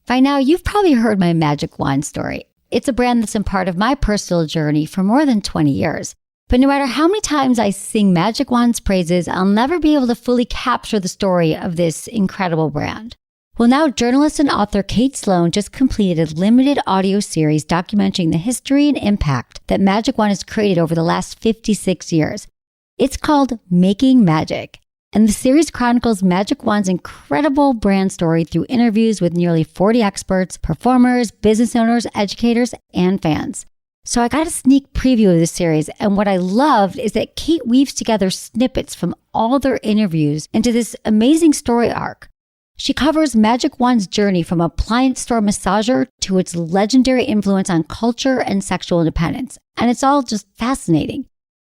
By now, you've probably heard my magic wand story. It's a brand that's been part of my personal journey for more than 20 years. But no matter how many times I sing Magic Wand's praises, I'll never be able to fully capture the story of this incredible brand. Well, now journalist and author Kate Sloan just completed a limited audio series documenting the history and impact that Magic Wand has created over the last 56 years. It's called Making Magic. And the series chronicles Magic Wand's incredible brand story through interviews with nearly 40 experts, performers, business owners, educators, and fans. So I got a sneak preview of this series, and what I loved is that Kate weaves together snippets from all their interviews into this amazing story arc. She covers Magic Wand's journey from appliance store massager to its legendary influence on culture and sexual independence, and it's all just fascinating.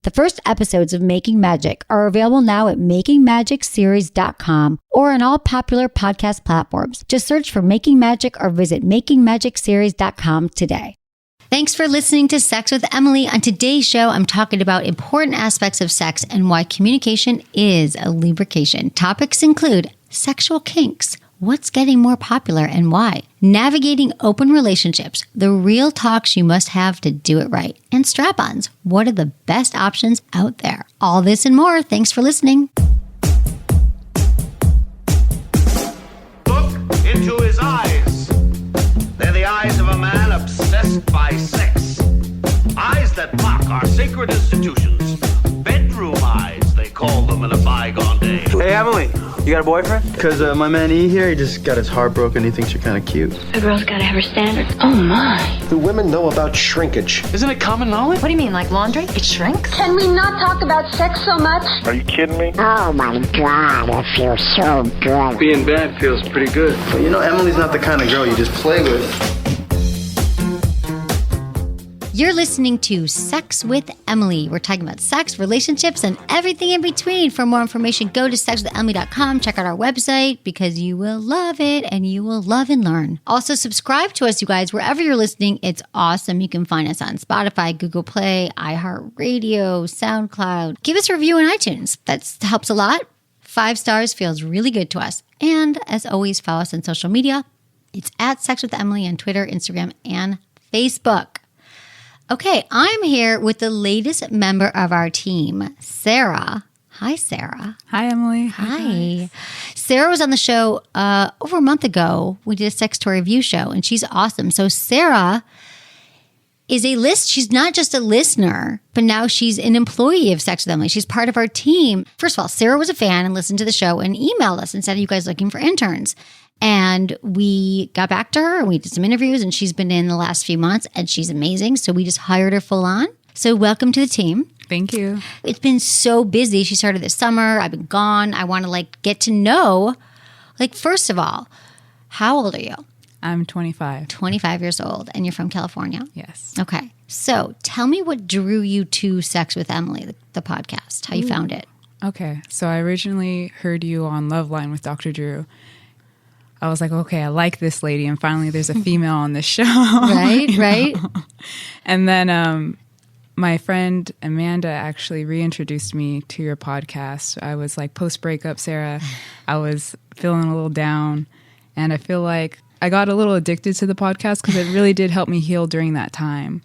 The first episodes of Making Magic are available now at makingmagicseries.com or on all popular podcast platforms. Just search for Making Magic or visit makingmagicseries.com today. Thanks for listening to Sex with Emily. On today's show, I'm talking about important aspects of sex and why communication is a lubrication. Topics include sexual kinks, what's getting more popular and why, navigating open relationships, the real talks you must have to do it right, and strap-ons, what are the best options out there? All this and more. Thanks for listening. Look into his eyes. They're the eyes of a man obsessed by sex. Eyes that mock our sacred institutions. Bedroom eyes, they call them in a bygone day. Hey, Emily, you got a boyfriend? Because my man E here, he just got his heart broken. He thinks you're kind of cute. A girl's gotta have her standards. Oh my. Do women know about shrinkage? Isn't it common knowledge? What do you mean, like laundry? It shrinks? Can we not talk about sex so much? Are you kidding me? Oh my God, it feels so good. Being bad feels pretty good. But you know, Emily's not the kind of girl you just play with. You're listening to Sex with Emily. We're talking about sex, relationships, and everything in between. For more information, go to sexwithemily.com. Check out our website because you will love it and you will love and learn. Also, subscribe to us, you guys, wherever you're listening. It's awesome. You can find us on Spotify, Google Play, iHeartRadio, SoundCloud. Give us a review on iTunes. That helps a lot. 5 stars feels really good to us. And as always, follow us on social media. It's at Sex with Emily on Twitter, Instagram, and Facebook. Okay, I'm here with the latest member of our team, Sarah. Hi, Sarah. Hi, Emily. Hi. Sarah was on the show over a month ago. We did a sex toy review show, and she's awesome. So Sarah is she's not just a listener, but now she's an employee of Sex with Emily. She's part of our team. First of all, Sarah was a fan and listened to the show and emailed us and said, "Are you guys looking for interns?" And we got back to her and we did some interviews, and she's been in the last few months and she's amazing. So we just hired her full on. So welcome to the team. Thank you. It's been so busy. She started this summer. I've been gone. I want to get to know, first of all, how old are you? I'm 25. 25 years old, and you're from California? Yes. Okay. So tell me what drew you to Sex with Emily, the podcast, how you found it. Okay. So I originally heard you on Loveline with Dr. Drew. I was like, okay, I like this lady, and finally there's a female on this show. Right. And then my friend Amanda actually reintroduced me to your podcast. I was post-breakup Sarah. I was feeling a little down, and I feel like I got a little addicted to the podcast because it really did help me heal during that time.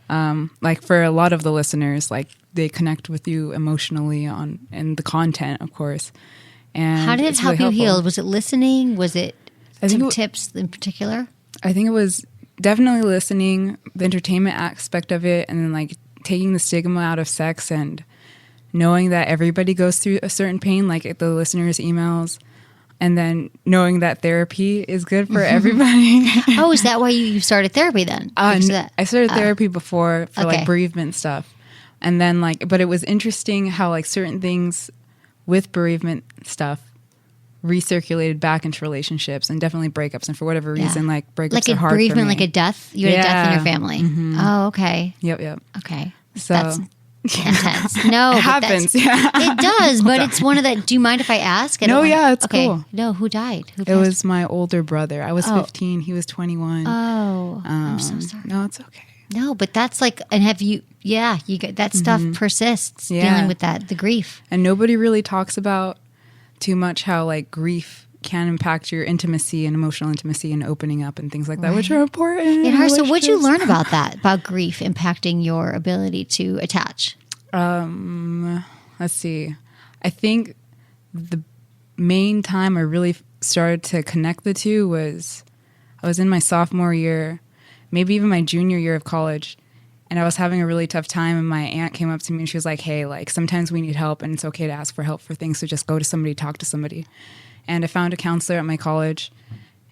For a lot of the listeners, they connect with you emotionally and the content, of course. And how did it help you heal? Was it listening? Was it some tips in particular? I think it was definitely listening, the entertainment aspect of it, and then taking the stigma out of sex and knowing that everybody goes through a certain pain, like the listeners' emails, and then knowing that therapy is good for everybody. Oh, is that why you started therapy then? I started therapy before for bereavement stuff. And then but it was interesting how certain things with bereavement stuff recirculated back into relationships and definitely breakups. And for whatever reason, breakups are hard bereavement, for me. like a death? You had a death in your family? Mm-hmm. Oh, okay. Yep. Okay. So that's intense. No, it happens. Yeah. It does, but it's one of the, do you mind if I ask? It's cool. No, who died? It was my older brother. I was 15. He was 21. Oh, I'm so sorry. No, it's okay. No, but that's and have you, you get that stuff persists, dealing with that, the grief. And nobody really talks about too much how grief can impact your intimacy and emotional intimacy and opening up and things like that, which are important. So what'd you learn about that, about grief impacting your ability to attach? Let's see. I think the main time I really started to connect the two was I was in my sophomore year, maybe even my junior year of college, and I was having a really tough time, and my aunt came up to me and she was like, hey, like sometimes we need help and it's okay to ask for help for things, so just go to somebody, talk to somebody. And I found a counselor at my college,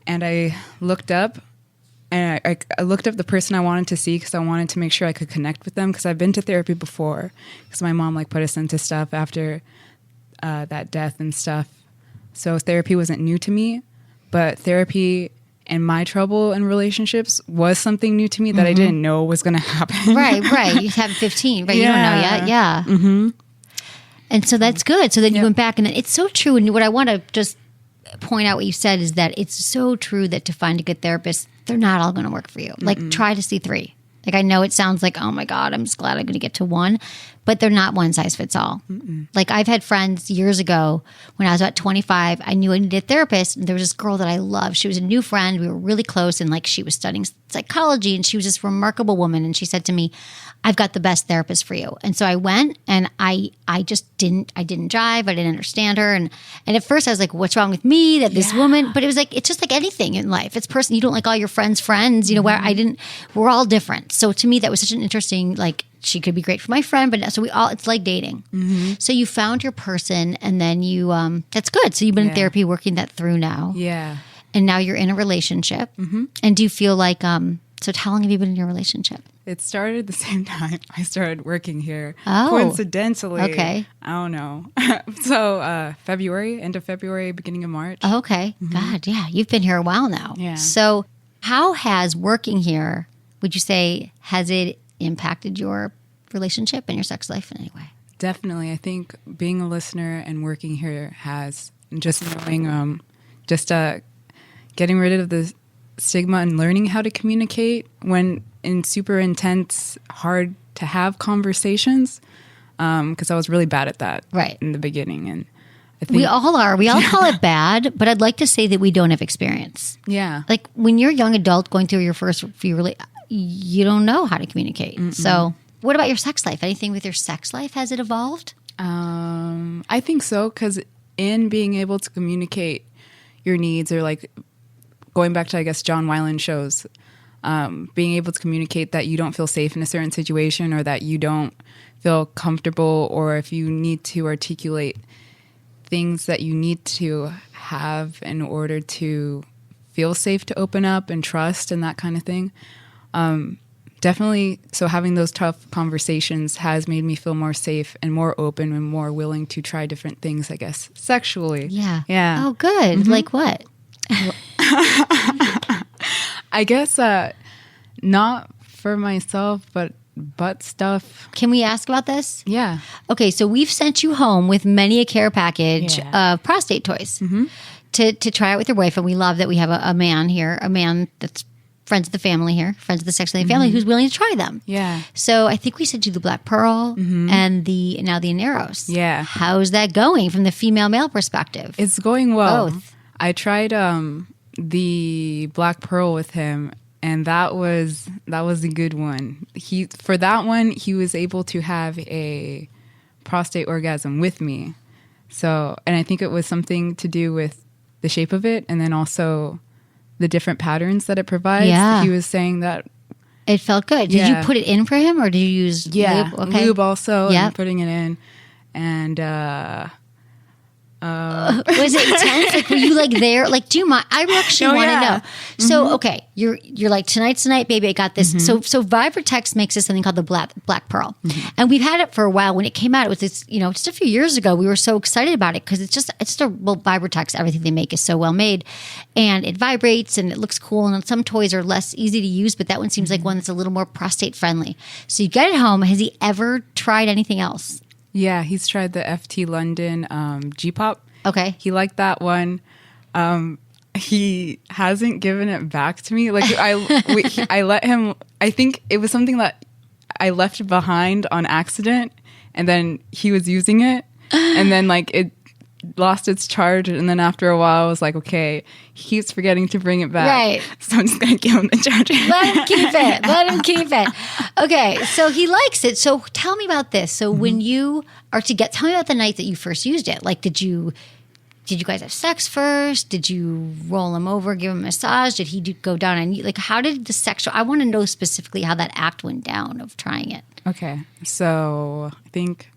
and I looked up and I looked up the person I wanted to see because I wanted to make sure I could connect with them, because I've been to therapy before because my mom like put us into stuff after that death and stuff. So therapy wasn't new to me, but therapy and my trouble in relationships was something new to me that I didn't know was going to happen. Right. You have 15, right? You don't know yet. Yeah. Mm-hmm. And so that's good. So then you went back, and it's so true. And what I want to just point out what you said is that it's so true that to find a good therapist, they're not all going to work for you. Like try to see 3. Like I know it sounds like, oh my God, I'm just glad I'm going to get to 1, but they're not one size fits all. Like I've had friends years ago when I was about 25, I knew I needed a therapist, and there was this girl that I loved. She was a new friend. We were really close, and like she was studying psychology, and she was this remarkable woman. And she said to me, I've got the best therapist for you. And so I went, and I didn't jive. I didn't understand her. And at first I was like, what's wrong with me that this woman, but it was like, it's just like anything in life. It's person. You don't like all your friends, you know, where we're all different. So to me, that was such an interesting, like, she could be great for my friend, but so it's like dating. So you found your person, and then you, that's good. So you've been in therapy working that through now. Yeah. And now you're in a relationship. And do you feel like, so how long have you been in your relationship? It started the same time I started working here. Oh. Coincidentally. Okay. I don't know. So end of February, beginning of March. Oh, okay. God, yeah. You've been here a while now. Yeah. So how has working here, would you say, has it impacted your relationship and your sex life in any way? Definitely. I think being a listener and working here has, just knowing, getting rid of the stigma and learning how to communicate when in super intense, hard to have conversations, because I was really bad at that in the beginning. And I think we all are. We all call it bad, but I'd like to say that we don't have experience. Yeah. Like when you're a young adult going through your first few, you don't know how to communicate. So what about your sex life? Anything with your sex life? Has it evolved? I think so, because in being able to communicate your needs, or like going back to, I guess, John Weiland shows, being able to communicate that you don't feel safe in a certain situation, or that you don't feel comfortable, or if you need to articulate things that you need to have in order to feel safe to open up and trust and that kind of thing. Definitely, so having those tough conversations has made me feel more safe and more open and more willing to try different things, I guess, sexually. Yeah. Yeah. Oh, good. Like what? I guess not for myself, but butt stuff. Can we ask about this? Yeah. Okay, so we've sent you home with many a care package of prostate toys to try out with your boyfriend. We love that we have a man here, a man that's friends of the family here, friends of the sexuality family, who's willing to try them. Yeah. So I think we sent you the Black Pearl and now the Aneros. Yeah. How's that going from the female-male perspective? It's going well. Both. I tried the Black Pearl with him, and that was a good one. For that one, he was able to have a prostate orgasm with me. So, and I think it was something to do with the shape of it, and then also the different patterns that it provides. Yeah. He was saying that it felt good. Did you put it in for him, or did you use lube? Okay. Lube also, and putting it in. And was it intense? Like, were you like there? Like, do you mind? I actually want to know. So, okay, you're like, tonight's the night, baby. I got this. So Vibratex makes this something called the Black Pearl, and we've had it for a while. When it came out, it was this, just a few years ago. We were so excited about it because it's just Vibratex. Everything they make is so well made, and it vibrates and it looks cool. And some toys are less easy to use, but that one seems like one that's a little more prostate friendly. So you get it home. Has he ever tried anything else? Yeah, he's tried the FT London G-Pop. Okay. He liked that one. He hasn't given it back to me. Like I let him, I think it was something that I left behind on accident, and then he was using it, and then like it lost its charge, and then after a while I was like, okay, he keeps forgetting to bring it back. Right. So I'm just going to give him the charger. Let him keep it. Let him keep it. Okay, so he likes it. So tell me about this. So when you are together, tell me about the night that you first used it. Like, did you guys have sex first? Did you roll him over, give him a massage? Did he go down on you? Like, how did the sexual, I want to know specifically how that act went down of trying it. Okay, so I think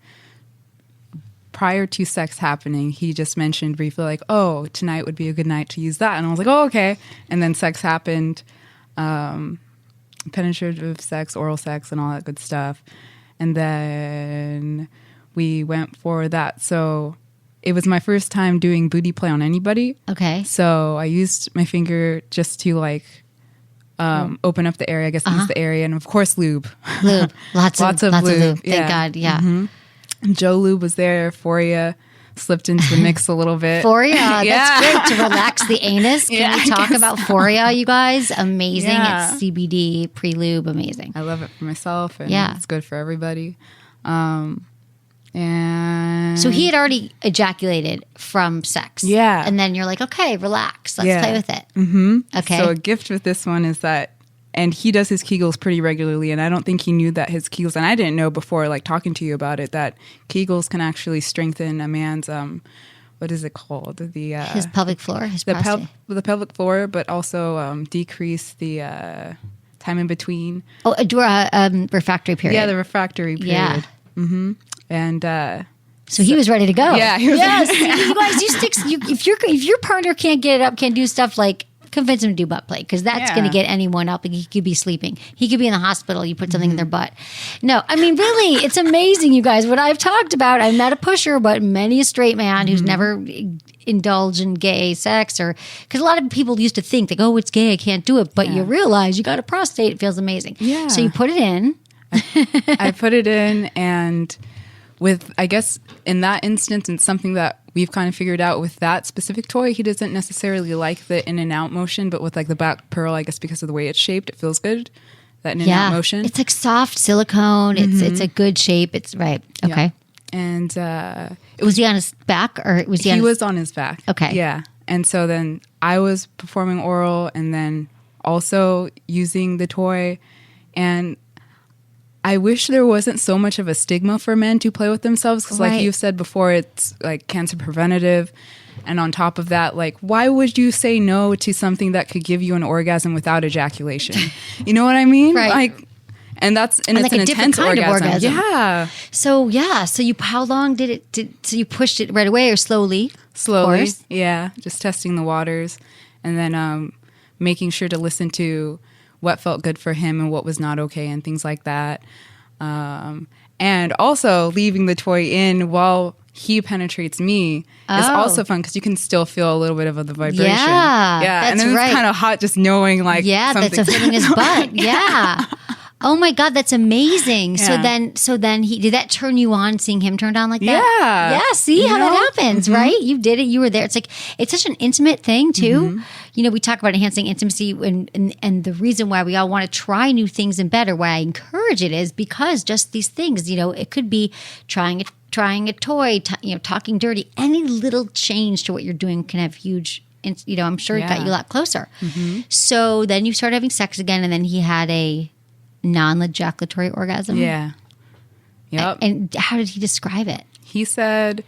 prior to sex happening, he just mentioned briefly like, oh, tonight would be a good night to use that. And I was like, oh, okay. And then sex happened, penetrative sex, oral sex, and all that good stuff. And then we went for that. So it was my first time doing booty play on anybody. Okay. So I used my finger just to like open up the area, I guess use the area. And of course, lube. Lube. Lots of lube. Thank Yeah. God. Yeah. Mm-hmm. Joe Lube was there. Foria slipped into the mix a little bit. Foria, Yeah. that's great to relax the anus. Can Yeah, we I talk guess about Foria, you guys? Amazing. Yeah. It's CBD, pre-lube, amazing. I love it for myself, and Yeah. it's good for everybody. And So he had already ejaculated from sex. Yeah. And then you're like, okay, relax. Let's Yeah. play with it. Mm-hmm. Okay. So a gift with this one is that, and he does his Kegels pretty regularly, and I don't think he knew that his Kegels, and I didn't know before, like talking to you about it, that Kegels can actually strengthen a man's, what is it called? The his pelvic floor, his the prostate. the pelvic floor, but also decrease the time in between. Oh, refractory period. Yeah, the refractory period. Yeah. Mm-hmm. And So he was ready to go. Yeah, he was yes. ready. You guys, if your partner can't get it up, can't do stuff, like convince him to do butt play, because that's Yeah. going to get anyone up. And he could be sleeping. He could be in the hospital. You put something in their butt. No, I mean, really, it's amazing, you guys. What I've talked about, I'm not a pusher, but many a straight man who's never indulged in gay sex, or because a lot of people used to think like, oh, it's gay, I can't do it. But you realize you got a prostate. It feels amazing. Yeah. So you put it in. I put it in, and with, I guess, in that instance, and something that we've kind of figured out with that specific toy, he doesn't necessarily like the in and out motion, but with like the back pearl, I guess because of the way it's shaped, it feels good. That in and out motion. It's like soft silicone. It's a good shape. It's right. Okay. Yeah. And Was he on his back, or was he? he was on his back. Okay. Yeah. And so then I was performing oral, and then also using the toy, and I wish there wasn't so much of a stigma for men to play with themselves, because like you've said before, it's like cancer preventative. And on top of that, like, why would you say no to something that could give you an orgasm without ejaculation? You know what I mean? Right. Like, and that's, and it's like an a different intense kind of orgasm. Yeah. So how long did it? So you pushed it right away or slowly? Slowly. Of course? Yeah. Just testing the waters, and then making sure to listen to what felt good for him and what was not okay and things like that. And also leaving the toy in while he penetrates me is also fun, because you can still feel a little bit of the vibration. Yeah, and that's then right. it's kind of hot just knowing like That's a feeling in his butt. Yeah. Oh my God, that's amazing. Yeah. So then he did that turn you on, seeing him turned on like that? Yeah. Yeah, see how that happens, right? You did it, you were there. It's like, it's such an intimate thing too. You know, we talk about enhancing intimacy, and the reason why we all want to try new things and better, why I encourage it, is because just these things, you know, it could be trying a toy, talking dirty, any little change to what you're doing can have huge, I'm sure it got you a lot closer. So then you started having sex again, and then he had a non-ejaculatory orgasm. Yeah. Yep. And how did he describe it? He said,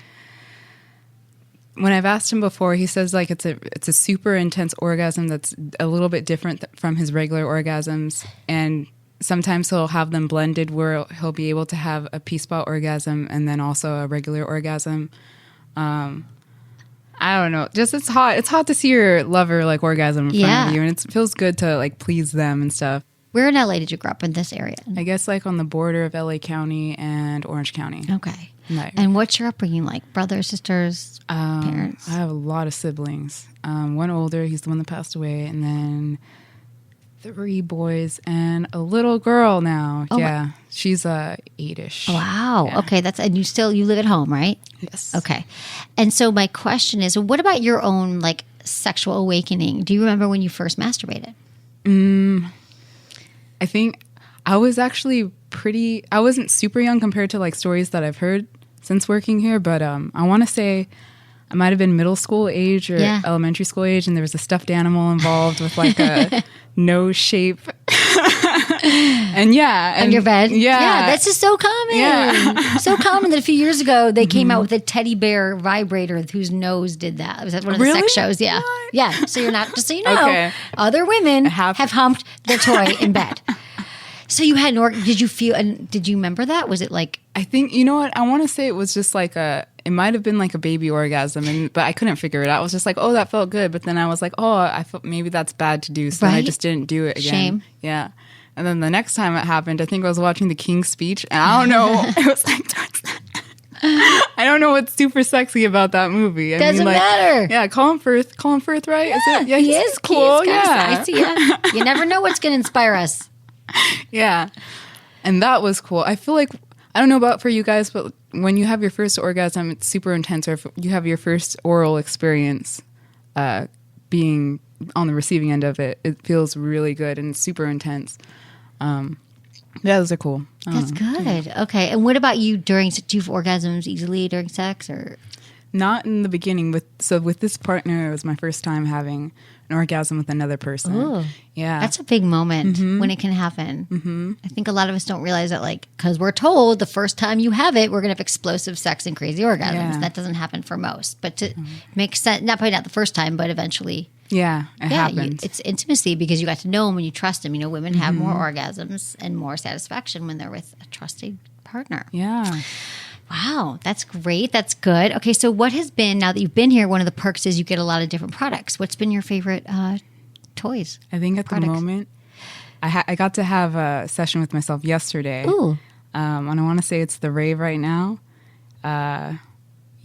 when I've asked him before, he says like it's a super intense orgasm that's a little bit different from his regular orgasms, and sometimes he'll have them blended where he'll be able to have a P-spot orgasm and then also a regular orgasm. I don't know. Just it's hot. It's hot to see your lover like orgasm in front of you, and it feels good to like please them and stuff. Where in LA did you grow up, in this area? I guess like on the border of LA County and Orange County. Okay. Right. And what's your upbringing like? Brothers, sisters, parents? I have a lot of siblings. One older, he's the one that passed away, and then 3 boys and a little girl now. Oh, yeah, she's 8-ish. Wow. Yeah. Okay, and you live at home, right? Yes. Okay. And so my question is, what about your own like sexual awakening? Do you remember when you first masturbated? I think I was actually I wasn't super young compared to like stories that I've heard since working here, but I want to say it might have been middle school age or elementary school age, and there was a stuffed animal involved with like a nose shape. And on your bed. Yeah. That's just so common. Yeah. So common that a few years ago they came out with a teddy bear vibrator whose nose did that. It was at one of the sex shows. Yeah. What? Yeah. So you're not, just so you know, other women have humped their toy in bed. So you had did you feel, and did you remember that? Was it like, I think, you know what? I want to say it was just like it might have been like a baby orgasm, but I couldn't figure it out. I was just like, oh, that felt good. But then I was like, oh, I felt maybe that's bad to do. So then I just didn't do it again. Shame. Yeah. And then the next time it happened, I think I was watching the King's speech, and I don't know. It was like, I don't know what's super sexy about that movie. Doesn't matter. Yeah, Colin Firth, right? Yeah, is it? Yeah, he is cool. He is yeah, I see ya. You never know what's going to inspire us. Yeah, and that was cool. I feel like, I don't know about for you guys, but when you have your first orgasm, it's super intense. Or if you have your first oral experience, being on the receiving end of it, it feels really good and super intense. Yeah, those are cool. That's good. Okay. And what about you do you have orgasms easily during sex or? Not in the beginning. With this partner, it was my first time having an orgasm with another person. Ooh, yeah. That's a big moment when it can happen. Mm-hmm. I think a lot of us don't realize that, like, because we're told the first time you have it, we're going to have explosive sex and crazy orgasms. Yeah. That doesn't happen for most. But to make sense, probably not the first time, but eventually. Yeah, it happens. It's intimacy because you got to know him when you trust him. You know, women have more orgasms and more satisfaction when they're with a trusted partner. Yeah. Wow, that's great. That's good. Okay, so what has been, now that you've been here, one of the perks is you get a lot of different products. What's been your favorite toys? I think at the moment, I got to have a session with myself yesterday. Ooh. And I want to say it's the Rave right now.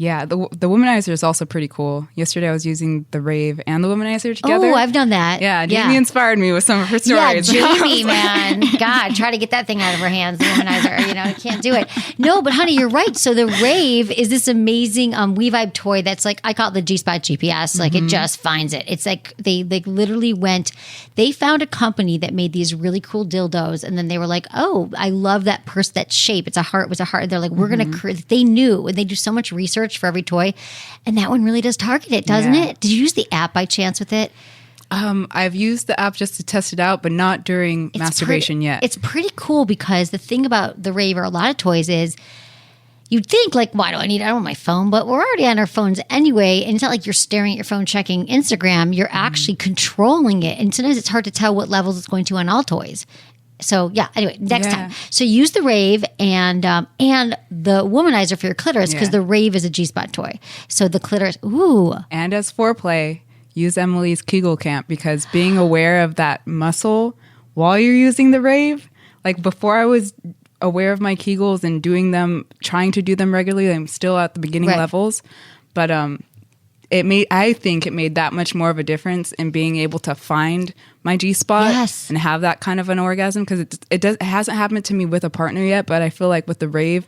Yeah, the womanizer is also pretty cool. Yesterday I was using the Rave and the womanizer together. Oh, I've done that. Yeah, Jamie inspired me with some of her stories. Yeah, Jamie, man. God, try to get that thing out of her hands, the womanizer. You know, I can't do it. No, but honey, you're right. So the Rave is this amazing We Vibe toy that's like, I call it the G-Spot GPS. Like it just finds it. It's like they literally they found a company that made these really cool dildos, and then they were like, oh, I love that that shape. It's a heart. It was a heart. They're like, we're going to create. They knew, and they do so much research for every toy, and that one really does target it, doesn't it? Did you use the app by chance with it? I've used the app just to test it out, but not during masturbation yet. It's pretty cool because the thing about the Rave or a lot of toys is you'd think like, why do I need it on my phone? But we're already on our phones anyway, and it's not like you're staring at your phone checking Instagram. You're actually controlling it, and sometimes it's hard to tell what levels it's going to on all toys. So yeah, anyway, next time. So use the Rave and the womanizer for your clitoris because the Rave is a G-spot toy. So the clitoris, ooh. And as foreplay, use Emily's Kegel camp because being aware of that muscle while you're using the Rave, like before I was aware of my Kegels and trying to do them regularly, I'm still at the beginning levels, but I think it made that much more of a difference in being able to find my G-spot and have that kind of an orgasm because it hasn't happened to me with a partner yet, but I feel like with the Rave,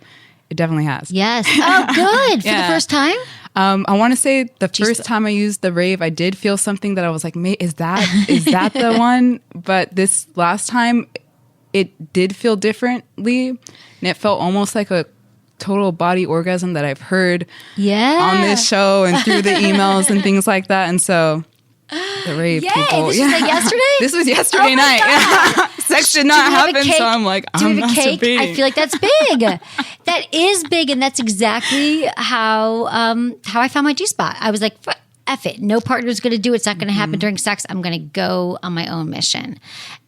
it definitely has. Yes. Oh, good. For the first time? I want to say the first time I used the Rave, I did feel something that I was like, is that the one? But this last time, it did feel differently, and it felt almost like a total body orgasm that I've heard on this show and through the emails and things like that. And so the Rave people. This was like yesterday? This was yesterday night. Sex did not happen, so I'm like, I'm masturbating. I feel like that's big. That is big, and that's exactly how I found my G-spot. I was like, F it. No partner's going to do it. It's not going to happen during sex. I'm going to go on my own mission.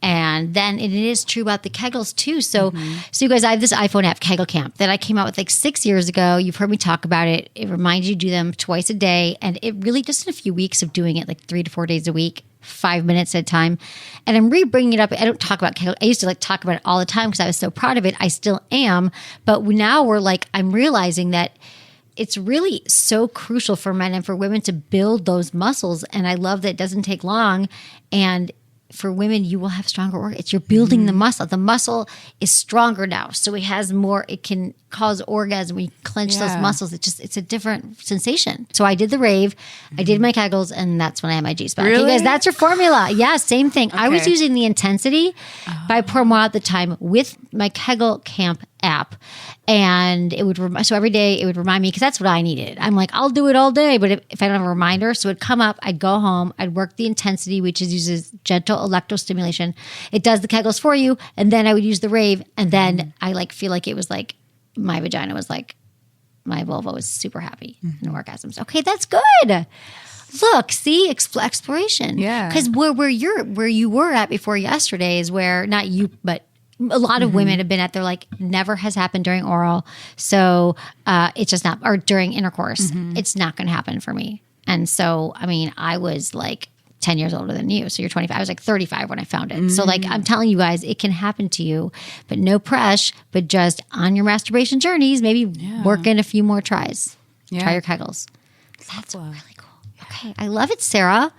And then it is true about the Kegels too. So you guys, I have this iPhone app, Kegel Camp, that I came out with like 6 years ago. You've heard me talk about it. It reminds you to do them twice a day. And it really, just in a few weeks of doing it, like 3 to 4 days a week, 5 minutes at a time. And I'm bringing it up. I don't talk about Kegel. I used to talk about it all the time because I was so proud of it. I still am. But now I'm realizing that it's really so crucial for men and for women to build those muscles. And I love that it doesn't take long. And for women, you will have stronger orgasms. You're building the muscle. The muscle is stronger now. So it has more, it can cause orgasm when you clench those muscles. It's a different sensation. So I did the Rave, I did my Kegels, and that's when I had my G-spot. Really? You guys, that's your formula. Yeah, same thing. Okay. I was using the intensity, but I pour more at the time with my Kegel Camp app, and it would so every day it would remind me, because that's what I needed. I'm like, I'll do it all day, but if I don't have a reminder, so it'd come up, I'd go home, I'd work the intensity, which uses gentle electrostimulation. It does the Kegels for you, and then I would use the rave, and then I like feel like it was like my vagina was like, my vulva was super happy in orgasms. Okay, that's good. Look, see, exploration. Yeah, because where you were at before yesterday is where, not you, but a lot of women have been at. They're like, never has happened during oral, so it's just not, or during intercourse, it's not going to happen for me. And so, I mean, I was like 10 years older than you, so you're 25. I was like 35 when I found it. So like, I'm telling you guys, it can happen to you, but no pressure. But just on your masturbation journeys, maybe work in a few more tries. Try your Kegels. That's really cool. Okay, I love it, Sarah.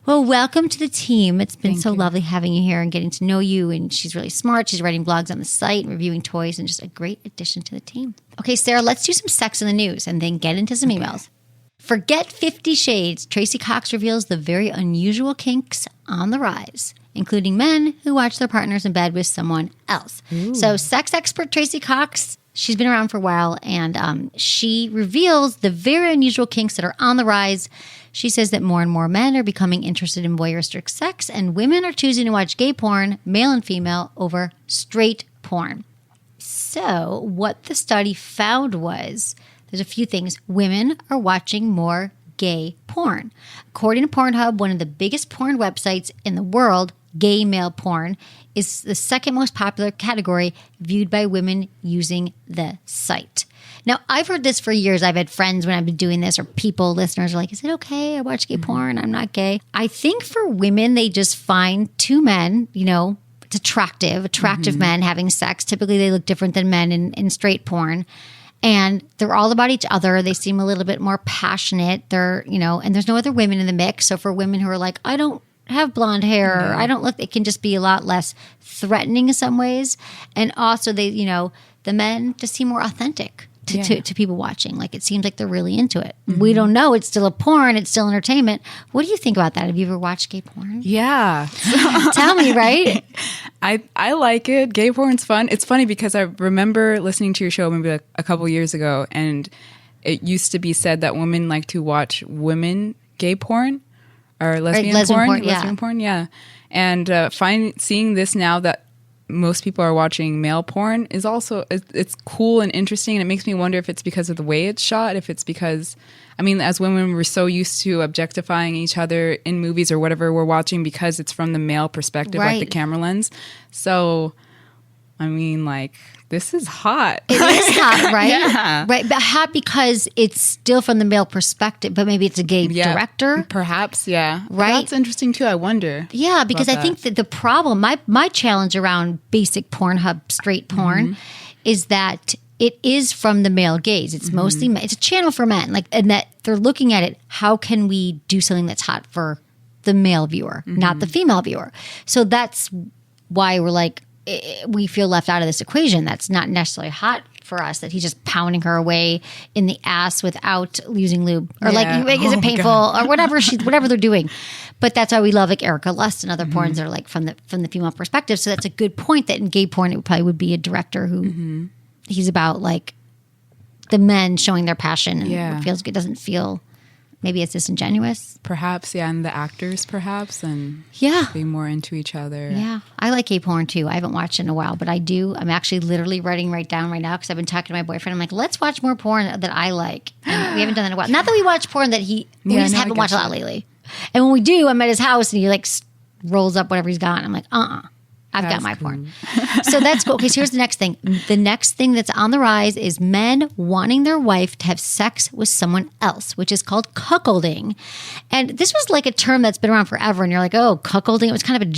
Well, welcome to the team. It's been so lovely having you here and getting to know you. And she's really smart. She's writing blogs on the site and reviewing toys, and just a great addition to the team. Okay, Sarah, let's do some sex in the news and then get into some emails. Forget 50 Shades. Tracy Cox reveals the very unusual kinks on the rise, including men who watch their partners in bed with someone else. So sex expert Tracy Cox, she's been around for a while, and she reveals the very unusual kinks that are on the rise. She says that more and more men are becoming interested in voyeuristic sex, and women are choosing to watch gay porn, male and female, over straight porn. So what the study found was, there's a few things. Women are watching more gay porn. According to Pornhub, one of the biggest porn websites in the world, gay male porn is the second most popular category viewed by women using the site. Now, I've heard this for years. I've had friends when I've been doing this, or people, listeners are like, is it okay? I watch gay porn. I'm not gay. I think for women, they just find two men, you know, it's attractive men having sex. Typically, they look different than men in straight porn. And they're all about each other. They seem a little bit more passionate. They're, you know, and there's no other women in the mix. So for women who are like, I don't have blonde hair, or I don't look, it can just be a lot less threatening in some ways. And also they, you know, the men just seem more authentic to people watching. Like, it seems like they're really into it. We don't know. It's still a porn. It's still entertainment. What do you think about that? Have you ever watched gay porn? Yeah. Tell me, right? I like it. Gay porn's fun. It's funny because I remember listening to your show maybe like a couple years ago, and it used to be said that women like to watch women gay porn or lesbian porn. Yeah. And seeing this now that most people are watching male porn is also, it's cool and interesting, and it makes me wonder if it's because of the way it's shot, if it's because, I mean, as women, we're so used to objectifying each other in movies or whatever we're watching because it's from the male perspective, like the camera lens. So, I mean, like, this is hot. It is hot, right? Yeah. Right, but hot because it's still from the male perspective, but maybe it's a gay director. Perhaps, yeah. Right? That's interesting too, I wonder. Yeah, because I think that the problem, my challenge around basic Pornhub straight porn is that it is from the male gaze. It's mostly, it's a channel for men, like, and that they're looking at it, how can we do something that's hot for the male viewer, not the female viewer? So that's why we're like, we feel left out of this equation. That's not necessarily hot for us, that he's just pounding her away in the ass without using lube, or like, is it painful, or whatever they're doing. But that's why we love like Erica Lust and other porns that are like from the female perspective. So that's a good point, that in gay porn it probably would be a director who he's about like the men showing their passion, and it feels good, doesn't feel, maybe it's disingenuous. Perhaps, yeah, and the actors perhaps, and be more into each other. Yeah, I like gay porn too. I haven't watched it in a while, but I do. I'm actually literally writing right down right now because I've been talking to my boyfriend. I'm like, let's watch more porn that I like. And we haven't done that in a while. Not that we watch porn that we just haven't watched a lot lately. And when we do, I'm at his house and he like rolls up whatever he's got. I'm like, I've got my porn. So that's cool. Okay, so here's the next thing. The next thing that's on the rise is men wanting their wife to have sex with someone else, which is called cuckolding. And this was like a term that's been around forever. And you're like, oh, cuckolding. It was kind of a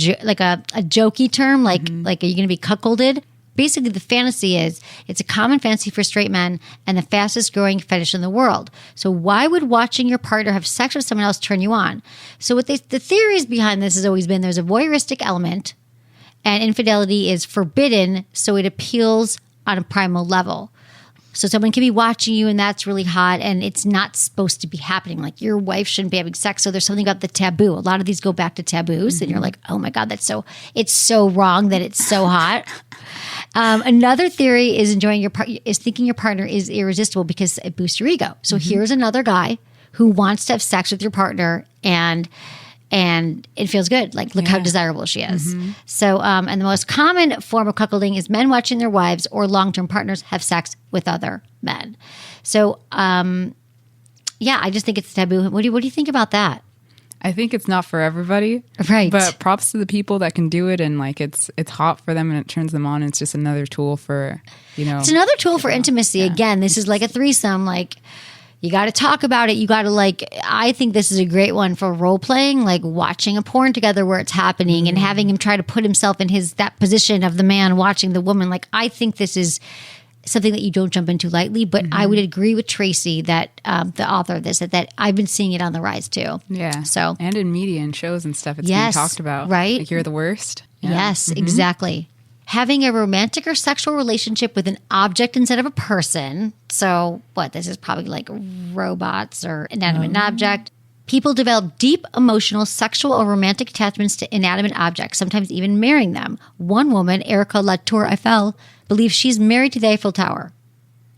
jokey term, like are you going to be cuckolded? Basically, the fantasy is, it's a common fantasy for straight men and the fastest growing fetish in the world. So why would watching your partner have sex with someone else turn you on? So the theories behind this has always been there's a voyeuristic element, and infidelity is forbidden, so it appeals on a primal level. So someone can be watching you and that's really hot, and it's not supposed to be happening. Like, your wife shouldn't be having sex. So there's something about the taboo. A lot of these go back to taboos, and you're like, oh my God, it's so wrong that it's so hot. Another theory is thinking your partner is irresistible because it boosts your ego. So here's another guy who wants to have sex with your partner and it feels good. Like, look how desirable she is. So, and the most common form of cuckolding is men watching their wives or long-term partners have sex with other men. So, I just think it's taboo. What do you think about that? I think it's not for everybody. Right. But props to the people that can do it, and like it's hot for them and it turns them on. And it's just another tool for, It's another tool for intimacy. Yeah. Again, this is like a threesome. Like, you got to talk about it. You got to I think this is a great one for role playing, like watching a porn together where it's happening and having him try to put himself in that position of the man watching the woman. Like, I think this is something that you don't jump into lightly, but I would agree with Tracy that the author of this, that I've been seeing it on the rise too. Yeah. So, and in media and shows and stuff, it's being talked about. Right. Like, you're the worst. Yeah. Yes, exactly. Having a romantic or sexual relationship with an object instead of a person. So this is probably like robots or inanimate object. People develop deep emotional, sexual, or romantic attachments to inanimate objects, sometimes even marrying them. One woman, Erica Latour Eiffel, believes she's married to the Eiffel Tower.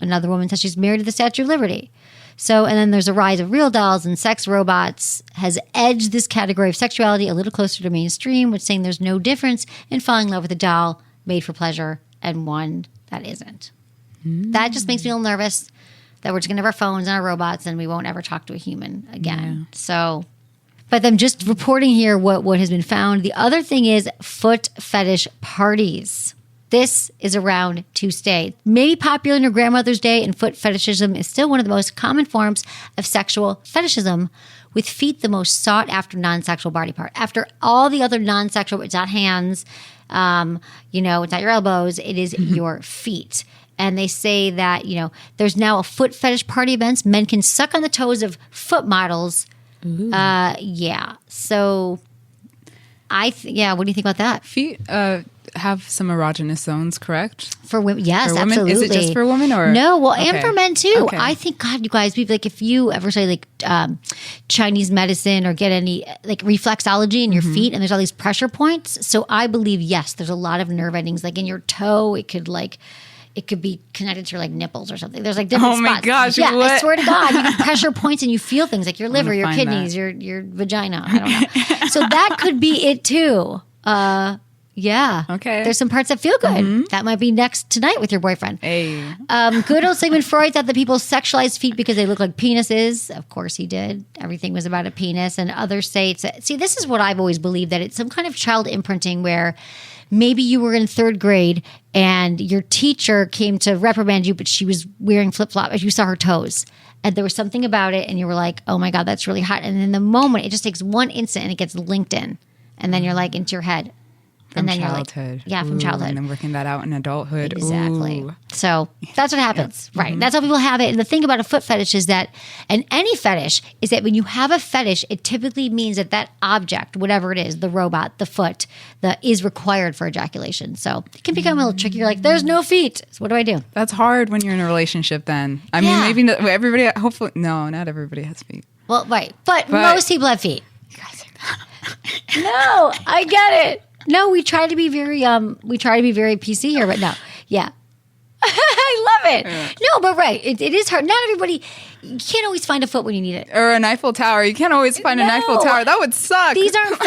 Another woman says she's married to the Statue of Liberty. So, and then there's a rise of real dolls and sex robots has edged this category of sexuality a little closer to mainstream, which saying there's no difference in falling in love with a doll made for pleasure and one that isn't. That just makes me a little nervous that we're just going to have our phones and our robots and we won't ever talk to a human again. Yeah. So, but I'm just reporting here what has been found. The other thing is foot fetish parties. This is around to stay. Maybe popular in your grandmother's day, and foot fetishism is still one of the most common forms of sexual fetishism, with feet the most sought after non-sexual body part. After all the other non-sexual, it's not hands, it's not your elbows, it is your feet. And they say that, there's now a foot fetish party events. Men can suck on the toes of foot models. So what do you think about that? Feet have some erogenous zones, correct? For women, yes, for women? absolutely. Is it just for women or no? Well, and for men too. Okay. I think, God, you guys, if you ever say Chinese medicine or get any reflexology in your feet, and there's all these pressure points. So I believe yes, there's a lot of nerve endings, like in your toe. It could be connected to your nipples or something. There's different spots. Oh my gosh! Yeah, what? I swear to God, you get pressure points and you feel things like your liver, your kidneys, your vagina. I don't know. So that could be it too. Yeah. Okay. There's some parts that feel good. That might be next tonight with your boyfriend. Hey. Good old Sigmund Freud thought that people sexualized feet because they look like penises. Of course he did. Everything was about a penis. And others say this is what I've always believed, that it's some kind of child imprinting where maybe you were in third grade and your teacher came to reprimand you, but she was wearing flip-flops. You saw her toes. And there was something about it and you were like, oh my God, that's really hot. And in the moment, it just takes one instant and it gets linked in. And then you're into your head. From and then childhood. From childhood. And then working that out in adulthood. Exactly. Ooh. So that's what happens. Yep. Right. That's how people have it. And the thing about a foot fetish is that, and any fetish, is that when you have a fetish, it typically means that object, whatever it is, the robot, the foot, is required for ejaculation. So it can become a little tricky. You're like, there's no feet. So what do I do? That's hard when you're in a relationship then. I mean, maybe not everybody, hopefully, no, not everybody has feet. Well, right. But most people have feet. You guys are No, I get it. No, we try to be very PC here, but no. Yeah. I love it. Yeah. No, but right. It is hard. Not everybody, you can't always find a foot when you need it. Or an Eiffel Tower. You can't always find an Eiffel Tower. That would suck. These aren't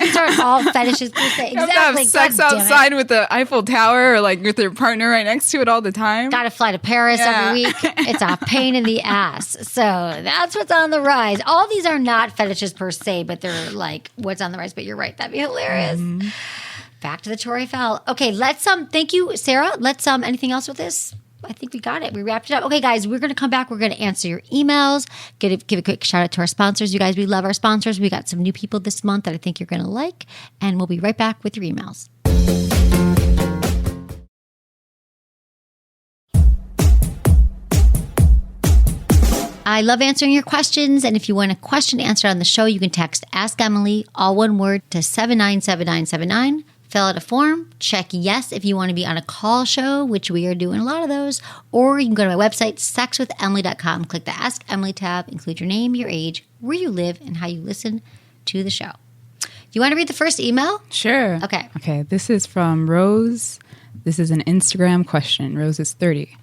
These aren't all fetishes per se. You have to have sex outside with the Eiffel Tower or with your partner right next to it all the time. Got to fly to Paris every week. It's a pain in the ass. So that's what's on the rise. All these are not fetishes per se, but they're what's on the rise. But you're right. That'd be hilarious. Mm-hmm. Back to the Tour Eiffel. Okay, thank you, Sarah. Anything else with this? I think we got it. We wrapped it up. Okay, guys, we're going to come back. We're going to answer your emails. Give a quick shout out to our sponsors. You guys, we love our sponsors. We got some new people this month that I think you're going to like. And we'll be right back with your emails. I love answering your questions. And if you want a question answered on the show, you can text Ask Emily, all one word, to 797979. Fill out a form, check yes if you want to be on a call show, which we are doing a lot of those, or you can go to my website, sexwithemily.com, click the Ask Emily tab, include your name, your age, where you live, and how you listen to the show. Do you want to read the first email? Sure. Okay. This is from Rose This is an Instagram question. Rose is 30.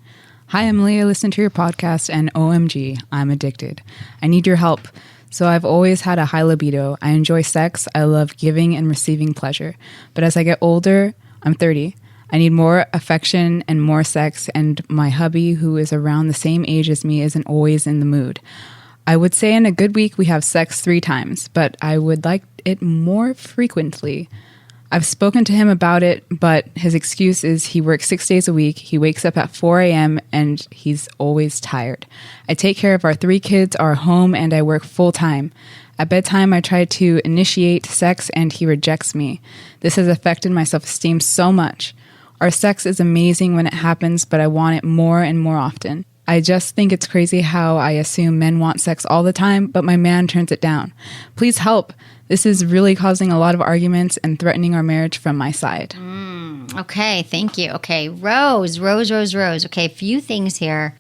Hi, Emily. I listen to your podcast and OMG, I'm addicted. I need your help. So I've always had a high libido. I enjoy sex. I love giving and receiving pleasure. But as I get older, I'm 30. I need more affection and more sex, and my hubby, who is around the same age as me, isn't always in the mood. I would say in a good week we have sex 3 times, but I would like it more frequently. I've spoken to him about it, but his excuse is he works 6 days a week, he wakes up at 4 a.m., and he's always tired. I take care of our 3 kids, our home, and I work full time. At bedtime, I try to initiate sex, and he rejects me. This has affected my self-esteem so much. Our sex is amazing when it happens, but I want it more and more often. I just think it's crazy how I assume men want sex all the time, but my man turns it down. Please help. This is really causing a lot of arguments and threatening our marriage from my side. Okay, thank you. Okay, Rose. Okay, a few things here.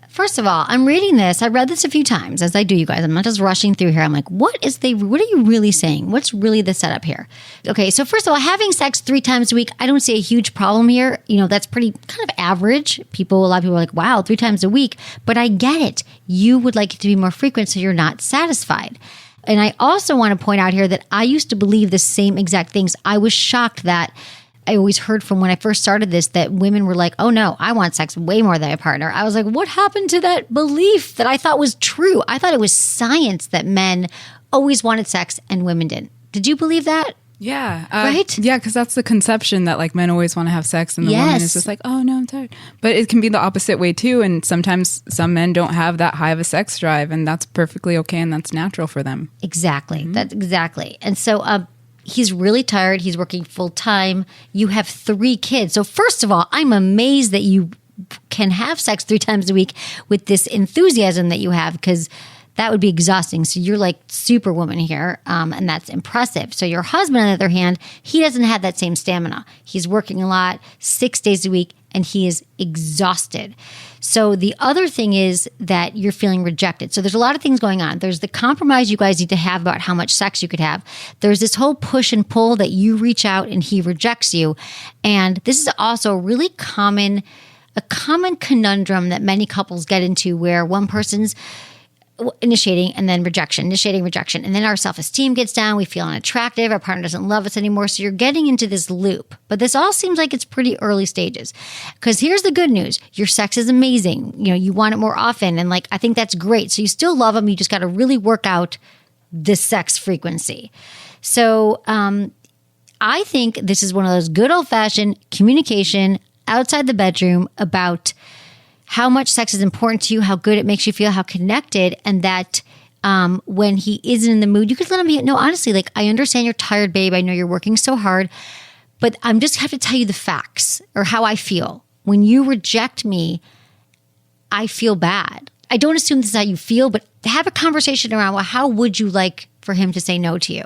First of all, I'm reading this. I read this a few times, as I do, you guys. I'm not just rushing through here. I'm like, what are you really saying? What's really the setup here? Okay, so first of all, having sex 3 times a week, I don't see a huge problem here. You know, that's pretty kind of average. A lot of people are like, wow, 3 times a week. But I get it. You would like it to be more frequent so you're not satisfied. And I also want to point out here that I used to believe the same exact things. I was shocked that I always heard from when I first started this that women were like, oh no, I want sex way more than my partner. I was like, what happened to that belief that I thought was true? I thought it was science that men always wanted sex and women didn't. Did you believe that? Yeah. Right? Yeah, because that's the conception that like men always want to have sex and the woman is just like, oh no, I'm tired. But it can be the opposite way too. And sometimes some men don't have that high of a sex drive, and that's perfectly okay and that's natural for them. Exactly. That's exactly. And so he's really tired. He's working full time. You have 3 kids. So first of all, I'm amazed that you can have sex 3 times a week with this enthusiasm that you have, because that would be exhausting. So you're like superwoman here, and that's impressive. So your husband, on the other hand, he doesn't have that same stamina. He's working a lot, 6 days a week, and he is exhausted. So the other thing is that you're feeling rejected. So there's a lot of things going on. There's the compromise you guys need to have about how much sex you could have. There's this whole push and pull that you reach out and he rejects you. And this is also a really common conundrum that many couples get into, where one person's initiating and then initiating rejection. And then our self-esteem gets down. We feel unattractive. Our partner doesn't love us anymore. So you're getting into this loop. But this all seems like it's pretty early stages. Because here's the good news. Your sex is amazing. You know, you want it more often. And I think that's great. So you still love them. You just got to really work out the sex frequency. So I think this is one of those good old-fashioned communication outside the bedroom about how much sex is important to you, how good it makes you feel, how connected, and that when he isn't in the mood, you could let him be, no, honestly, I understand you're tired, babe. I know you're working so hard, but I'm just have to tell you the facts or how I feel. When you reject me, I feel bad. I don't assume this is how you feel, but have a conversation around, well, how would you like for him to say no to you?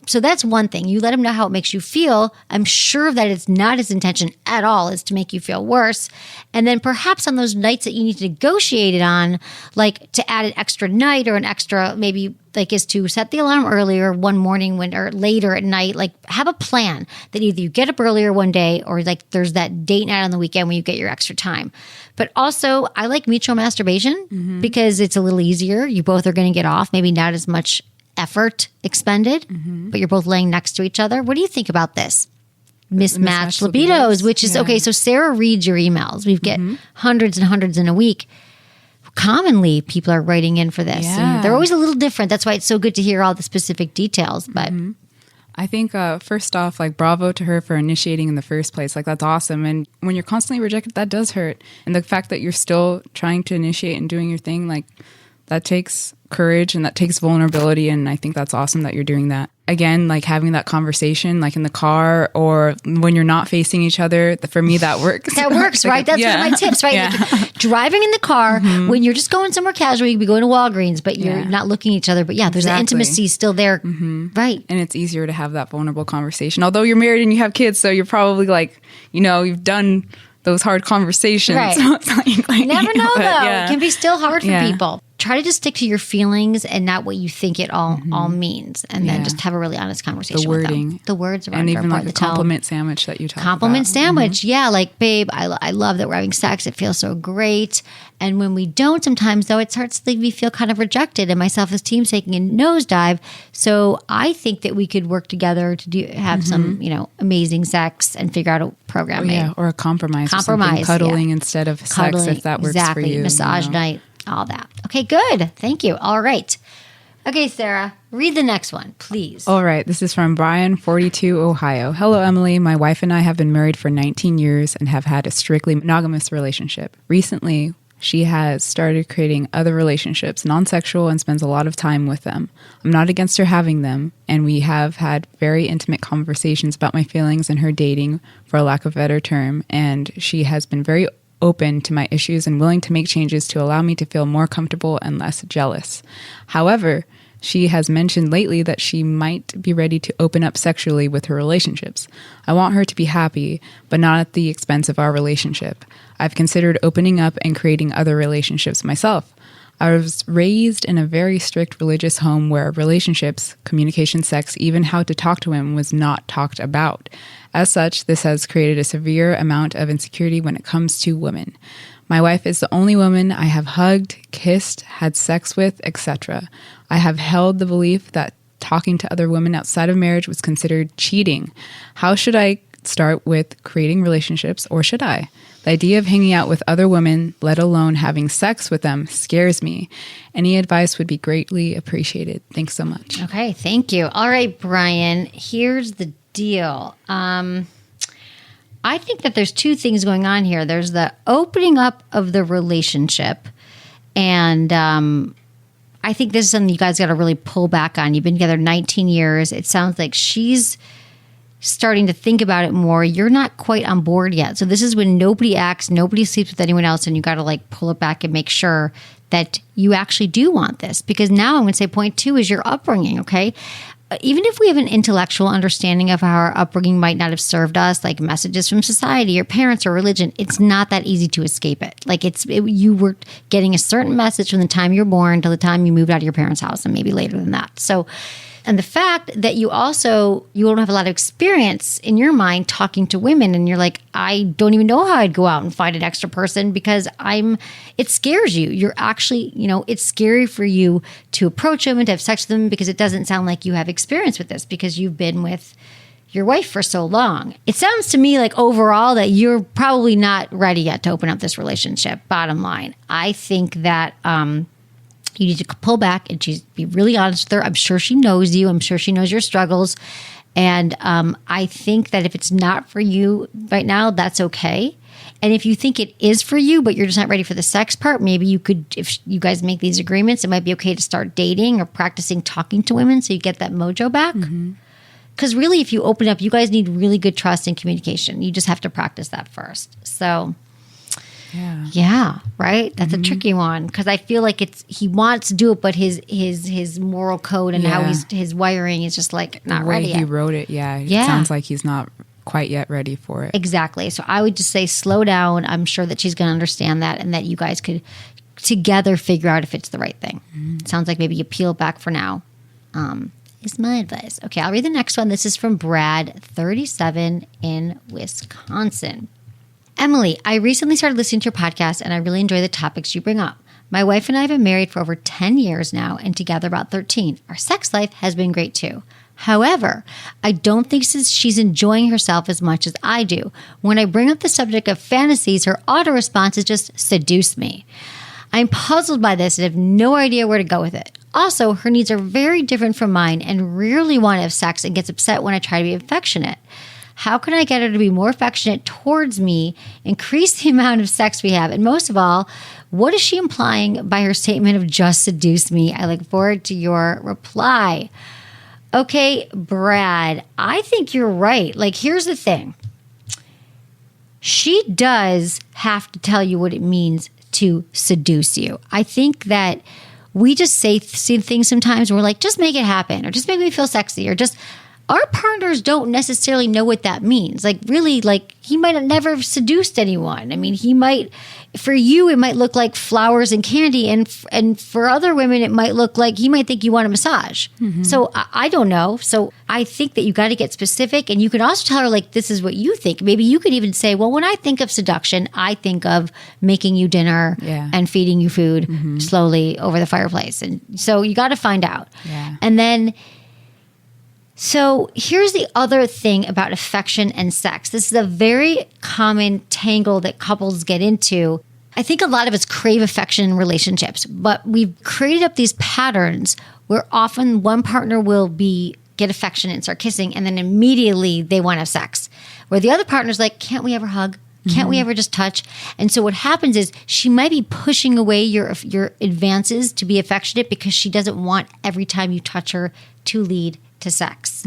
So that's one thing. You let him know how it makes you feel. I'm sure that it's not his intention at all is to make you feel worse. And then perhaps on those nights that you need to negotiate it on, like to add an extra night or an extra, maybe is to set the alarm earlier one morning or later at night, have a plan that either you get up earlier one day or there's that date night on the weekend when you get your extra time. But also I like mutual masturbation because it's a little easier. You both are going to get off, maybe not as much effort expended, but you're both laying next to each other. What do you think about this? Mismatched libidos, which is, okay, so Sarah reads your emails. We get hundreds and hundreds in a week. Commonly, people are writing in for this. Yeah. And they're always a little different. That's why it's so good to hear all the specific details. But I think first off, bravo to her for initiating in the first place. That's awesome. And when you're constantly rejected, that does hurt. And the fact that you're still trying to initiate and doing your thing, that takes courage and that takes vulnerability. And I think that's awesome that you're doing that. Again, having that conversation, in the car or when you're not facing each other, for me, that works. That works, right? That's one of my tips, right? Yeah. Driving in the car, when you're just going somewhere casual, you could be going to Walgreens, but you're not looking at each other. But there's the intimacy still there. Right. And it's easier to have that vulnerable conversation. Although you're married and you have kids, so you're probably you've done those hard conversations. Right. So it's you never know, though. It can be still hard for people. try to just stick to your feelings and not what you think it all means. And then just have a really honest conversation the wording. with them. The words are and even like important a compliment sandwich that you talk compliment about. sandwich. Yeah. Like, babe, I love that we're having sex. It feels so great. And when we don't sometimes, though, it starts to make me feel kind of rejected and my self-esteem's taking a nosedive. So I think that we could work together to have some, amazing sex and figure out a program. Yeah, or a compromise. Or something. Cuddling instead of sex, if that works for you. Massage night, all that. Okay, good. Thank you. All right. Okay, Sarah, read the next one, please. All right. This is from Brian, 42, Ohio. Hello, Emily. My wife and I have been married for 19 years and have had a strictly monogamous relationship. Recently, she has started creating other relationships, non-sexual, and spends a lot of time with them. I'm not against her having them, and we have had very intimate conversations about my feelings and her dating, for a lack of a better term, and she has been very open to my issues and willing to make changes to allow me to feel more comfortable and less jealous. However, she has mentioned lately that she might be ready to open up sexually with her relationships. I want her to be happy, but not at the expense of our relationship. I've considered opening up and creating other relationships myself. I was raised in a very strict religious home where relationships, communication, sex, even how to talk to him was not talked about. As such, this has created a severe amount of insecurity when it comes to women. My wife is the only woman I have hugged, kissed, had sex with, etc. I have held the belief that talking to other women outside of marriage was considered cheating. How should I start with creating relationships, or should I? The idea of hanging out with other women, let alone having sex with them, scares me. Any advice would be greatly appreciated. Thanks so much. Okay, thank you. All right, Brian, here's the deal. I think that there's two things going on here. There's the opening up of the relationship, and I think this is something you guys got to really pull back on. You've been together 19 years. It sounds like she's starting to think about it more. You're not quite on board yet. So this is when nobody acts, nobody sleeps with anyone else, and you got to like pull it back and make sure that you actually do want this. Because now I'm going to say point 2 is your upbringing, okay? Even if we have an intellectual understanding of how our upbringing might not have served us, like messages from society or parents or religion, it's not that easy to escape it. Like you were getting a certain message from the time you were born till the time you moved out of your parents' house, and maybe later than that. So, and the fact that you don't have a lot of experience in your mind talking to women, and you're like, I don't even know how I'd go out and find an extra person because it scares you. You're actually, it's scary for you to approach them and to have sex with them because it doesn't sound like you have experience with this because you've been with your wife for so long. It sounds to me like overall that you're probably not ready yet to open up this relationship. Bottom line, I think that, you need to pull back and be really honest with her. I'm sure she knows you. I'm sure she knows your struggles. And I think that if it's not for you right now, that's okay. And if you think it is for you, but you're just not ready for the sex part, maybe you could, if you guys make these agreements, it might be okay to start dating or practicing talking to women so you get that mojo back. Because really, if you open up, you guys need really good trust and communication. You just have to practice that first. So... Yeah, right? That's a tricky one because I feel like he wants to do it, but his moral code and how his wiring is just like not ready yet. The way he wrote it, it sounds like he's not quite yet ready for it. Exactly. So I would just say slow down. I'm sure that she's going to understand that and that you guys could together figure out if it's the right thing. Sounds like maybe you peel back for now. Is my advice. Okay, I'll read the next one. This is from Brad, 37 in Wisconsin. Emily, I recently started listening to your podcast and I really enjoy the topics you bring up. My wife and I have been married for over 10 years now and together about 13. Our sex life has been great too. However, I don't think she's enjoying herself as much as I do. When I bring up the subject of fantasies, her auto response is just seduce me. I'm puzzled by this and have no idea where to go with it. Also, her needs are very different from mine and rarely want to have sex and gets upset when I try to be affectionate. How can I get her to be more affectionate towards me, increase the amount of sex we have? And most of all, what is she implying by her statement of just seduce me? I look forward to your reply. Okay, Brad, I think you're right. Like, here's the thing. She does have to tell you what it means to seduce you. I think that we just say things sometimes. We're like, just make it happen or just make me feel sexy or just... our partners don't necessarily know what that means. Like, really, like, he might have never seduced anyone. I mean, he might, for you, it might look like flowers and candy. And for other women, it might look like he might think you want a massage. So I don't know. So I think that you got to get specific. And you can also tell her, like, this is what you think. Maybe you could even say, well, when I think of seduction, I think of making you dinner and feeding you food slowly over the fireplace. And so you got to find out. And then, so here's the other thing about affection and sex. This is a very common tangle that couples get into. I think a lot of us crave affection in relationships, but we've created up these patterns where often one partner will get affection and start kissing, and then immediately they want to have sex. Where the other partner's like, can't we ever hug? Can't we ever just touch? And so what happens is she might be pushing away your advances to be affectionate because she doesn't want every time you touch her to lead to sex.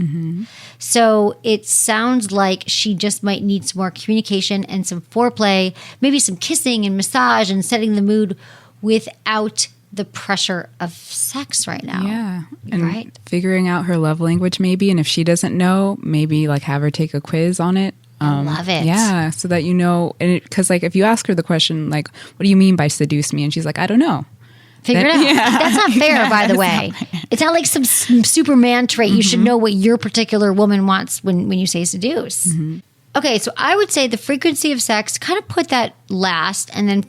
So it sounds like she just might need some more communication and some foreplay, maybe some kissing and massage and setting the mood without the pressure of sex right now. Yeah. And figuring out her love language maybe. And if she doesn't know, maybe like have her take a quiz on it. I love it. Yeah. So that you know, because like if you ask her the question, like, what do you mean by seduce me? And she's like, I don't know. Figure it out. Yeah. That's not fair, by the way. It's not like some Superman trait. You should know what your particular woman wants when you say seduce. Okay, so I would say the frequency of sex, kind of put that last and then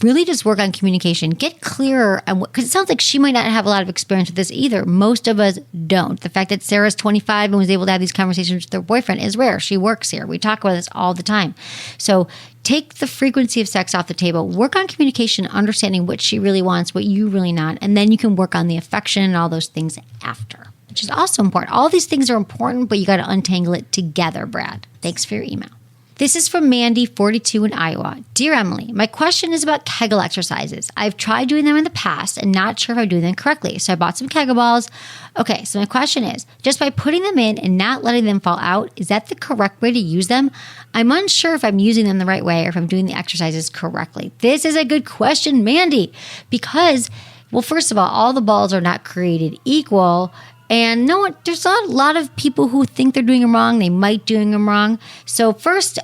really just work on communication. Get clearer, because it sounds like she might not have a lot of experience with this either. Most of us don't. The fact that Sarah's 25 and was able to have these conversations with her boyfriend is rare. She works here. We talk about this all the time. So take the frequency of sex off the table. Work on communication, understanding what she really wants, what you really want, and then you can work on the affection and all those things after, which is also important. All these things are important, but you got to untangle it together, Brad. Thanks for your email. This is from Mandy, 42 in Iowa. Dear Emily, my question is about Kegel exercises. I've tried doing them in the past and not sure if I'm doing them correctly. So I bought some Kegel balls. Okay, so my question is, just by putting them in and not letting them fall out, is that the correct way to use them? I'm unsure if I'm using them the right way or if I'm doing the exercises correctly. This is a good question, Mandy, because, well, first of all the balls are not created equal. And no, there's a lot of people who think they're doing them wrong. They might doing them wrong. So first,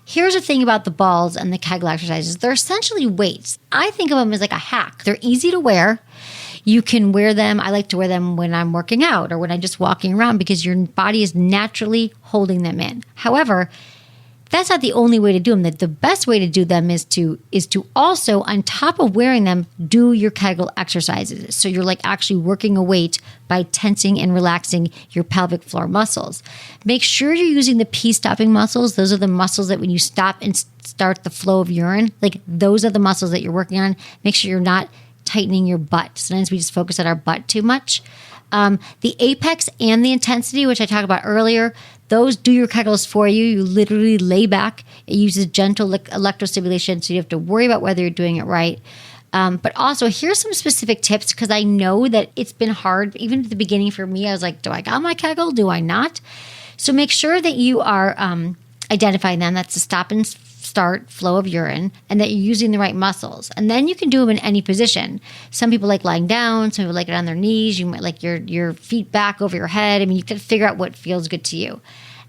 here's the thing about the balls and the Kegel exercises. They're essentially weights. I think of them as like a hack. They're easy to wear. You can wear them. I like to wear them when I'm working out or when I'm just walking around because your body is naturally holding them in. However, that's not the only way to do them. The best way to do them is to also, on top of wearing them, do your Kegel exercises. So you're like actually working a weight by tensing and relaxing your pelvic floor muscles. Make sure you're using the pee-stopping muscles. Those are the muscles that when you stop and start the flow of urine, like those are the muscles that you're working on. Make sure you're not tightening your butt. Sometimes we just focus on our butt too much. The apex and the intensity, which I talked about earlier, those do your Kegels for you. You literally lay back. It uses gentle electrostimulation, so you have to worry about whether you're doing it right. But also, here's some specific tips, because I know that it's been hard. Even at the beginning for me, I was like, do I got my Kegel? Do I not? So make sure that you are identifying them. That's the stop and start flow of urine, and that you're using the right muscles. And then you can do them in any position. Some people like lying down. Some people like it on their knees. You might like your feet back over your head. I mean, you can figure out what feels good to you.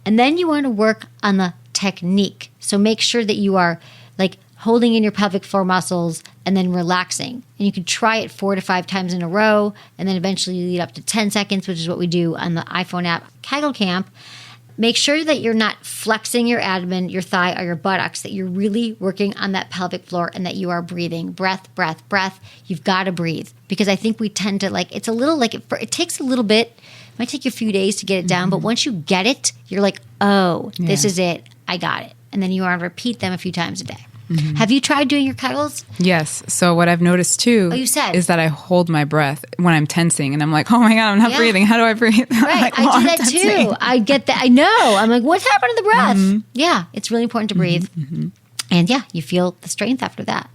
And then you want to work on the technique. So make sure that you are like holding in your pelvic floor muscles and then relaxing. And you can try it 4 to 5 times in a row, and then eventually lead up to 10 seconds, which is what we do on the iPhone app Kegel Camp. Make sure that you're not flexing your abdomen, your thigh, or your buttocks, that you're really working on that pelvic floor and that you are breathing. Breath, breath, breath. You've got to breathe, because I think we tend to it's a little it takes a little bit. It might take you a few days to get it down, but once you get it, you're like, oh, this is it. I got it. And then you want to repeat them a few times a day. Have you tried doing your Kegels? Yes. So what I've noticed too is that I hold my breath when I'm tensing, and I'm like, oh my God, I'm not breathing. How do I breathe? Right. Like, I do that too. I get that. I know. I'm like, what's happened to the breath? Yeah. It's really important to breathe. And yeah, you feel the strength after that.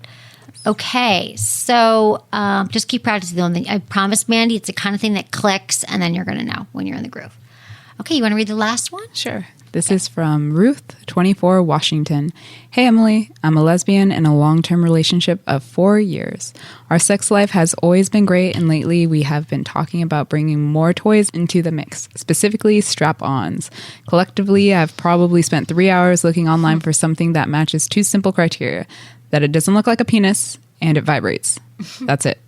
Okay. So just keep practicing. I promise, Mandy, it's the kind of thing that clicks, and then you're going to know when you're in the groove. Okay, you want to read the last one? Sure. This is from Ruth, 24, Washington. Hey, Emily. I'm a lesbian in a long-term relationship of 4 years. Our sex life has always been great, and lately we have been talking about bringing more toys into the mix, specifically strap-ons. Collectively, I've probably spent 3 hours looking online for something that matches 2 simple criteria: that it doesn't look like a penis and it vibrates. That's it.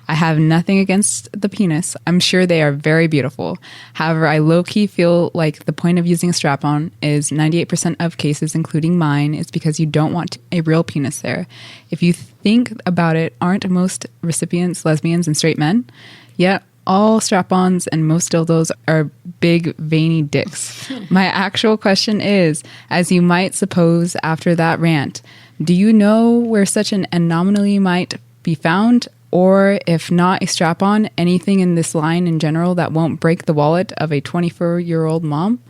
I have nothing against the penis. I'm sure they are very beautiful. However, I low-key feel like the point of using a strap-on is 98% of cases, including mine, is because you don't want a real penis there. If you think about it, aren't most recipients lesbians and straight men? Yet all strap-ons and most dildos are big, veiny dicks. My actual question is, as you might suppose after that rant, do you know where such an anomaly might be found? Or if not a strap-on, anything in this line in general that won't break the wallet of a 24-year-old mom?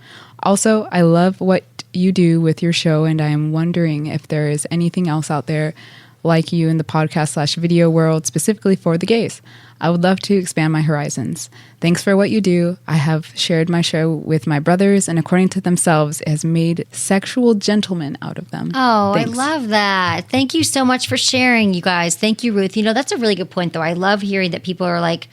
Also, I love what you do with your show, and I am wondering if there is anything else out there like you in the podcast/video world, specifically for the gays. I would love to expand my horizons. Thanks for what you do. I have shared my show with my brothers, and according to themselves, it has made sexual gentlemen out of them. Oh, Thanks. I love that. Thank you so much for sharing, you guys. Thank you, Ruth. You know, that's a really good point, though. I love hearing that people are like,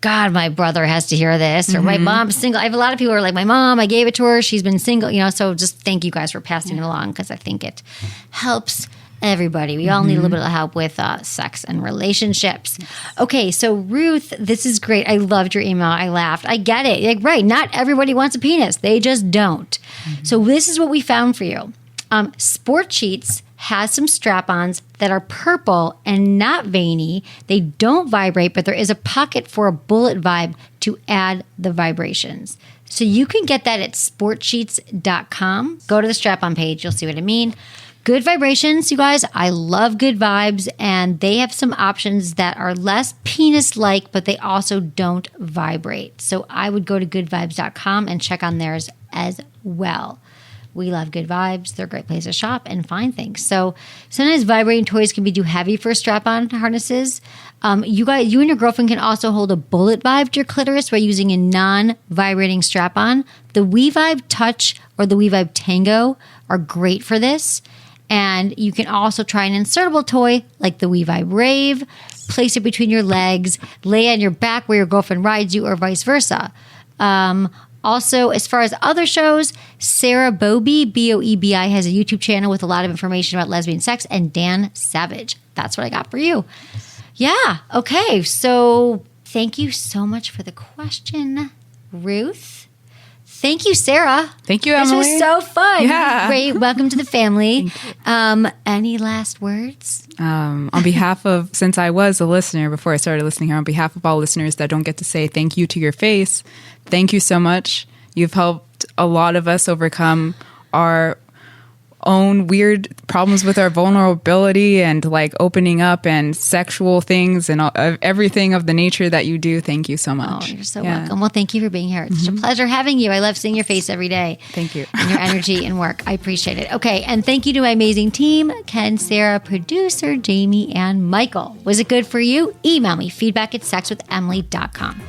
God, my brother has to hear this, or my mom's single. I have a lot of people who are like, my mom, I gave it to her. She's been single, you know, so just thank you guys for passing it along, because I think it helps everybody. We all need a little bit of help with sex and relationships. Okay, so Ruth, this is great. I loved your email. I laughed. I get it. Like, right, not everybody wants a penis. They just don't. So this is what we found for you. Sport Sheets has some strap-ons that are purple and not veiny. They don't vibrate, but there is a pocket for a bullet vibe to add the vibrations. So you can get that at sportsheets.com. Go to the strap-on page. You'll see what I mean. Good vibrations, you guys. I love Good Vibes, and they have some options that are less penis-like, but they also don't vibrate. So I would go to goodvibes.com and check on theirs as well. We love Good Vibes. They're a great place to shop and find things. So sometimes vibrating toys can be too heavy for strap-on harnesses. You and your girlfriend can also hold a bullet vibe to your clitoris by using a non-vibrating strap-on. The WeVibe Touch or the WeVibe Tango are great for this. And you can also try an insertable toy like the WeVibe Rave. Place it between your legs, lay on your back where your girlfriend rides you, or vice versa. Also, as far as other shows, Sarah Boebi, Boebi, has a YouTube channel with a lot of information about lesbian sex, and Dan Savage. That's what I got for you. Yeah. Okay. So thank you so much for the question, Ruth. Thank you, Sarah. Thank you, Emily. This was so fun. Yeah. Great. Welcome to the family. Any last words? On behalf of, since I was a listener before I started listening here, on behalf of all listeners that don't get to say thank you to your face, thank you so much. You've helped a lot of us overcome our own weird problems with our vulnerability and like opening up and sexual things and everything of the nature that you do. Thank you so much. Oh, you're so welcome. Well, thank you for being here. It's such a pleasure having you. I love seeing your face every day. Thank you. And your energy and work. I appreciate it. Okay. And thank you to my amazing team, Ken, Sarah, producer, Jamie, and Michael. Was it good for you? Email me, feedback@sexwithemily.com.